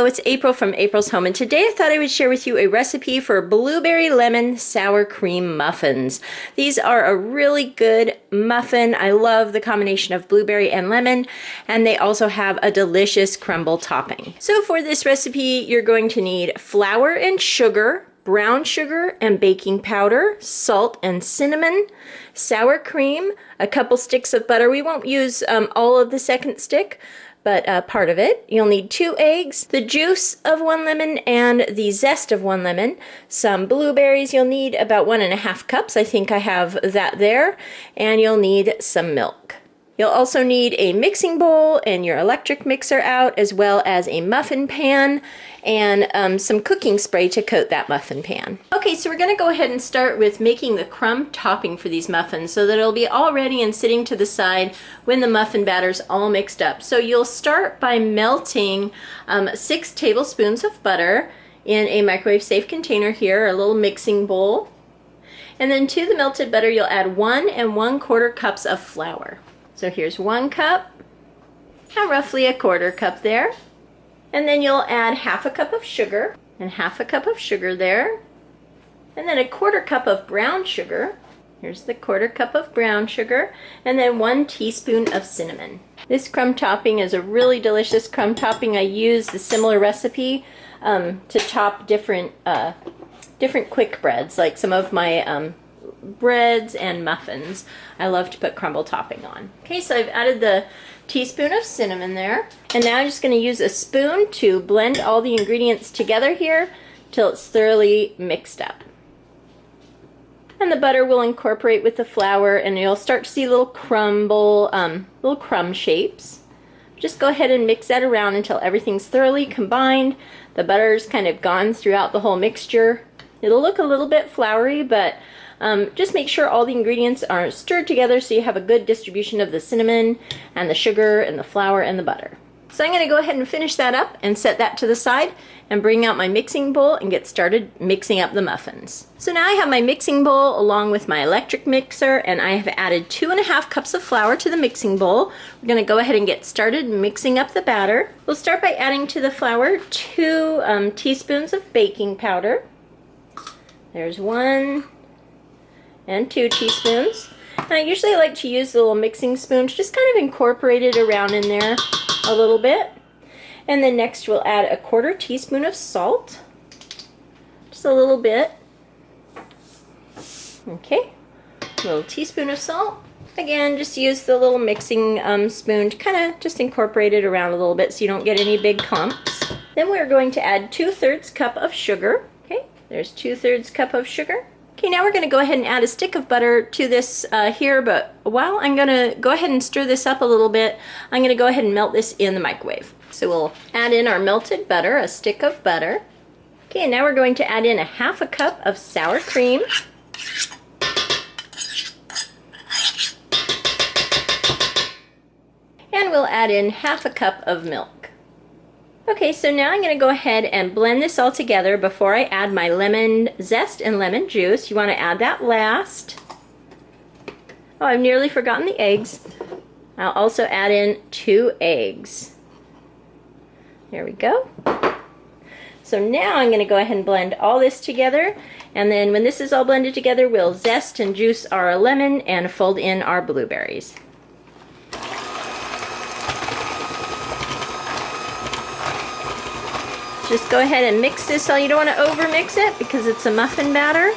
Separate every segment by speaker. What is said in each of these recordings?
Speaker 1: Hello, it's April from April's Home, and today I thought I would share with you a recipe for blueberry lemon sour cream muffins. These are a really good muffin. I love the combination of blueberry and lemon, and they also have a delicious crumble topping. So for this recipe, you're going to need flour and sugar, brown sugar and baking powder, salt and cinnamon, sour cream, a couple sticks of butter. We won't use all of the second stick, but part of it. You'll need 2 eggs, the juice of 1 lemon and the zest of 1 lemon, some blueberries. You'll need about 1½ cups. I think I have that there. And you'll need some milk. You'll also need a mixing bowl and your electric mixer out, as well as a muffin pan and some cooking spray to coat that muffin pan. Okay, so we're gonna go ahead and start with making the crumb topping for these muffins so that it'll be all ready and sitting to the side when the muffin batter's all mixed up. So you'll start by melting 6 tablespoons of butter in a microwave safe container here, a little mixing bowl. And then to the melted butter, you'll add 1 1/4 cups of flour. So here's 1 cup, and roughly 1/4 cup there. And then you'll add 1/2 cup of sugar, and 1/2 cup of sugar there. And then 1/4 cup of brown sugar. Here's the 1/4 cup of brown sugar. And then 1 teaspoon of cinnamon. This crumb topping is a really delicious crumb topping. I use the similar recipe to top different quick breads, like some of my breads and muffins. I love to put crumble topping on. Okay, so I've added the teaspoon of cinnamon there, and now I'm just going to use a spoon to blend all the ingredients together here till it's thoroughly mixed up. And the butter will incorporate with the flour, and you'll start to see little little crumb shapes. Just go ahead and mix that around until everything's thoroughly combined. The butter's kind of gone throughout the whole mixture. It'll look a little bit floury, but just make sure all the ingredients are stirred together so you have a good distribution of the cinnamon and the sugar and the flour and the butter. So I'm going to go ahead and finish that up and set that to the side and bring out my mixing bowl and get started mixing up the muffins. So now I have my mixing bowl along with my electric mixer, and I have added 2½ cups of flour to the mixing bowl. We're going to go ahead and get started mixing up the batter. We'll start by adding to the flour 2 teaspoons of baking powder. There's 1 and 2 teaspoons. And I usually like to use the little mixing spoon to just kind of incorporate it around in there a little bit. And then next we'll add 1/4 teaspoon of salt. Just a little bit. Okay, a little teaspoon of salt. Again, just use the little mixing spoon to kind of just incorporate it around a little bit so you don't get any big clumps. Then we're going to add 2/3 cup of sugar. Okay, there's 2/3 cup of sugar. Okay, now we're going to go ahead and add a stick of butter to this here, but while I'm going to go ahead and stir this up a little bit, I'm going to go ahead and melt this in the microwave. So we'll add in our melted butter, a stick of butter. Okay, and now we're going to add in 1/2 cup of sour cream. And we'll add in 1/2 cup of milk. Okay, so now I'm going to go ahead and blend this all together before I add my lemon zest and lemon juice. You want to add that last. Oh, I've nearly forgotten the eggs. I'll also add in 2 eggs. There we go. So now I'm going to go ahead and blend all this together, and then when this is all blended together, we'll zest and juice our lemon and fold in our blueberries. Just go ahead and mix this all. You don't want to over mix it because it's a muffin batter.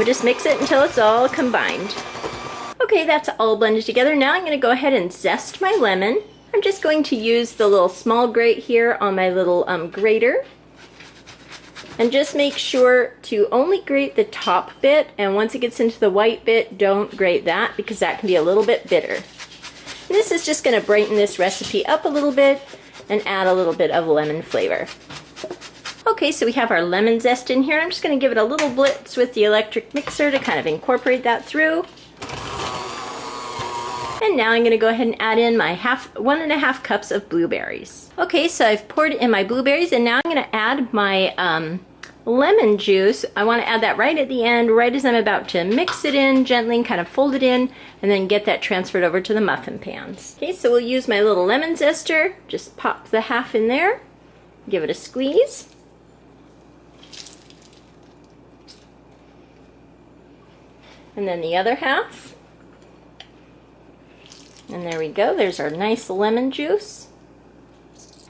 Speaker 1: Just mix it until it's all combined. Okay, that's all blended together. Now I'm going to go ahead and zest my lemon. I'm just going to use the little small grate here on my little grater. And just make sure to only grate the top bit, and once it gets into the white bit, don't grate that because that can be a little bit bitter. And this is just going to brighten this recipe up a little bit and add a little bit of lemon flavor. Okay, so we have our lemon zest in here. I'm just going to give it a little blitz with the electric mixer to kind of incorporate that through. And now I'm going to go ahead and add in my 1½ cups of blueberries. Okay, so I've poured in my blueberries, and now I'm going to add my lemon juice. I want to add that right at the end, right as I'm about to mix it in gently and kind of fold it in, and then get that transferred over to the muffin pans. Okay, so we'll use my little lemon zester. Just pop the half in there. Give it a squeeze. And then the other half. And there we go, there's our nice lemon juice.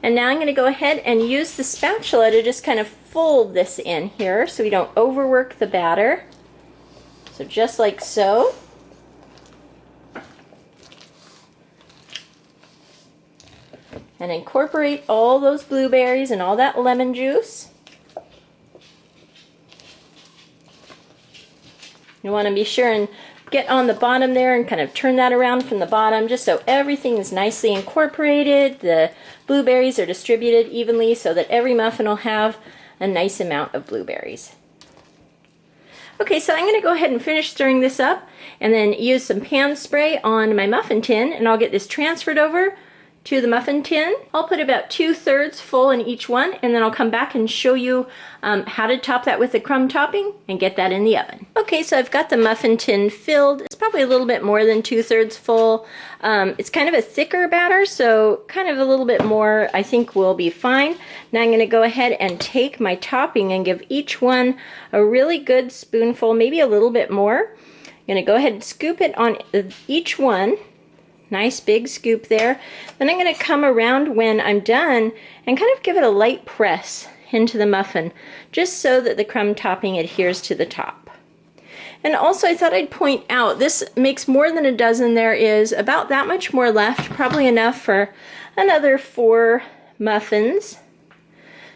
Speaker 1: And now I'm going to go ahead and use the spatula to just kind of fold this in here so we don't overwork the batter. So just like so. And incorporate all those blueberries and all that lemon juice. You want to be sure and get on the bottom there and kind of turn that around from the bottom just so everything is nicely incorporated. The blueberries are distributed evenly so that every muffin will have a nice amount of blueberries. Okay, so I'm going to go ahead and finish stirring this up and then use some pan spray on my muffin tin, and I'll get this transferred over to the muffin tin. I'll put about 2/3 full in each one, and then I'll come back and show you how to top that with the crumb topping and get that in the oven. Okay, so I've got the muffin tin filled. It's probably a little bit more than 2/3 full. It's kind of a thicker batter, so kind of a little bit more I think will be fine. Now I'm going to go ahead and take my topping and give each one a really good spoonful, maybe a little bit more. I'm going to go ahead and scoop it on each one. Nice big scoop there. Then I'm going to come around when I'm done and kind of give it a light press into the muffin, just so that the crumb topping adheres to the top. And also I thought I'd point out, this makes more than a dozen. There is about that much more left, probably enough for another 4 muffins.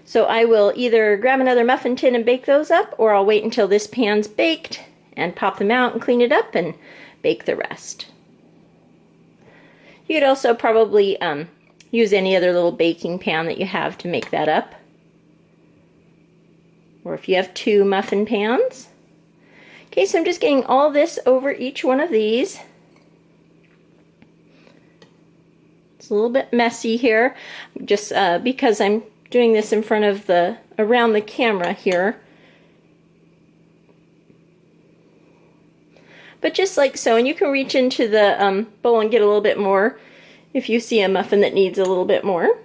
Speaker 1: So I will either grab another muffin tin and bake those up, or I'll wait until this pan's baked and pop them out and clean it up and bake the rest. You could also probably use any other little baking pan that you have to make that up. Or if you have 2 muffin pans. Okay, so I'm just getting all this over each one of these. It's a little bit messy here, just because I'm doing this in front of around the camera here. But just like so, and you can reach into the bowl and get a little bit more if you see a muffin that needs a little bit more.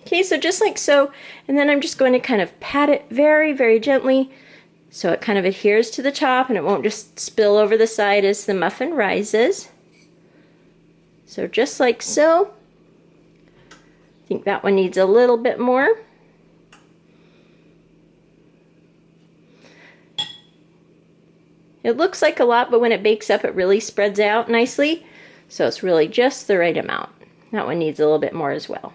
Speaker 1: Okay, so just like so, and then I'm just going to kind of pat it very, very gently so it kind of adheres to the top and it won't just spill over the side as the muffin rises. So just like so. I think that one needs a little bit more. It looks like a lot, but when it bakes up, it really spreads out nicely. So it's really just the right amount. That one needs a little bit more as well.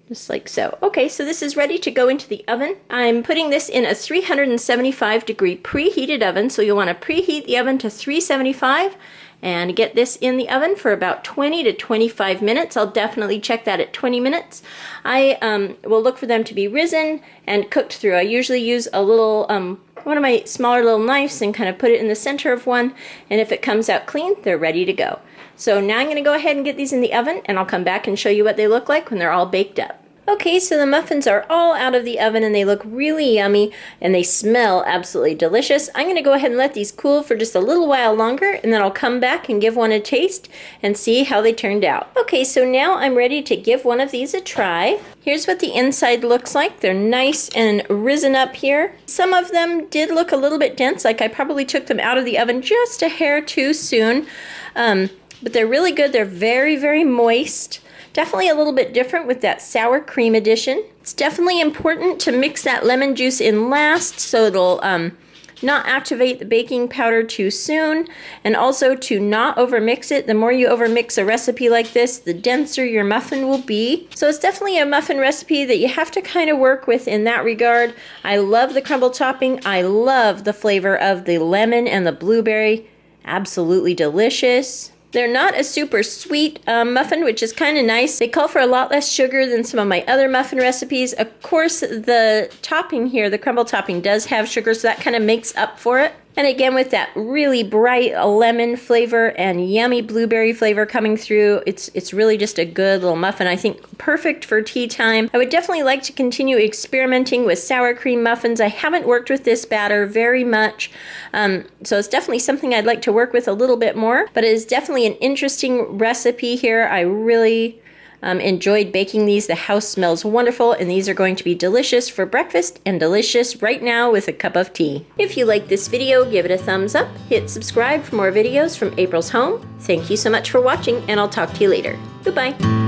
Speaker 1: Just like so. Okay, so this is ready to go into the oven. I'm putting this in a 375-degree preheated oven. So you'll want to preheat the oven to 375 and get this in the oven for about 20 to 25 minutes. I'll definitely check that at 20 minutes. I will look for them to be risen and cooked through. I usually use a little, one of my smaller little knives and kind of put it in the center of one, and if it comes out clean, they're ready to go. So now I'm going to go ahead and get these in the oven, and I'll come back and show you what they look like when they're all baked up. Okay, so the muffins are all out of the oven and they look really yummy and they smell absolutely delicious. I'm going to go ahead and let these cool for just a little while longer, and then I'll come back and give one a taste and see how they turned out. Okay, so now I'm ready to give one of these a try. Here's what the inside looks like. They're nice and risen up here. Some of them did look a little bit dense, like I probably took them out of the oven just a hair too soon. But they're really good. They're very, very moist. Definitely a little bit different with that sour cream addition. It's definitely important to mix that lemon juice in last so it'll not activate the baking powder too soon, and also to not overmix it. The more you overmix a recipe like this, the denser your muffin will be. So it's definitely a muffin recipe that you have to kind of work with in that regard. I love the crumble topping. I love the flavor of the lemon and the blueberry. Absolutely delicious. They're not a super sweet muffin, which is kind of nice. They call for a lot less sugar than some of my other muffin recipes. Of course, the topping here, the crumble topping, does have sugar, so that kind of makes up for it. And again, with that really bright lemon flavor and yummy blueberry flavor coming through, it's really just a good little muffin. I think perfect for tea time. I would definitely like to continue experimenting with sour cream muffins. I haven't worked with this batter very much, so it's definitely something I'd like to work with a little bit more, but it is definitely an interesting recipe here. I really Enjoyed baking these. The house smells wonderful, and these are going to be delicious for breakfast and delicious right now with a cup of tea. If you like this video, give it a thumbs up, hit subscribe for more videos from April's Home. Thank you so much for watching, and I'll talk to you later. Goodbye.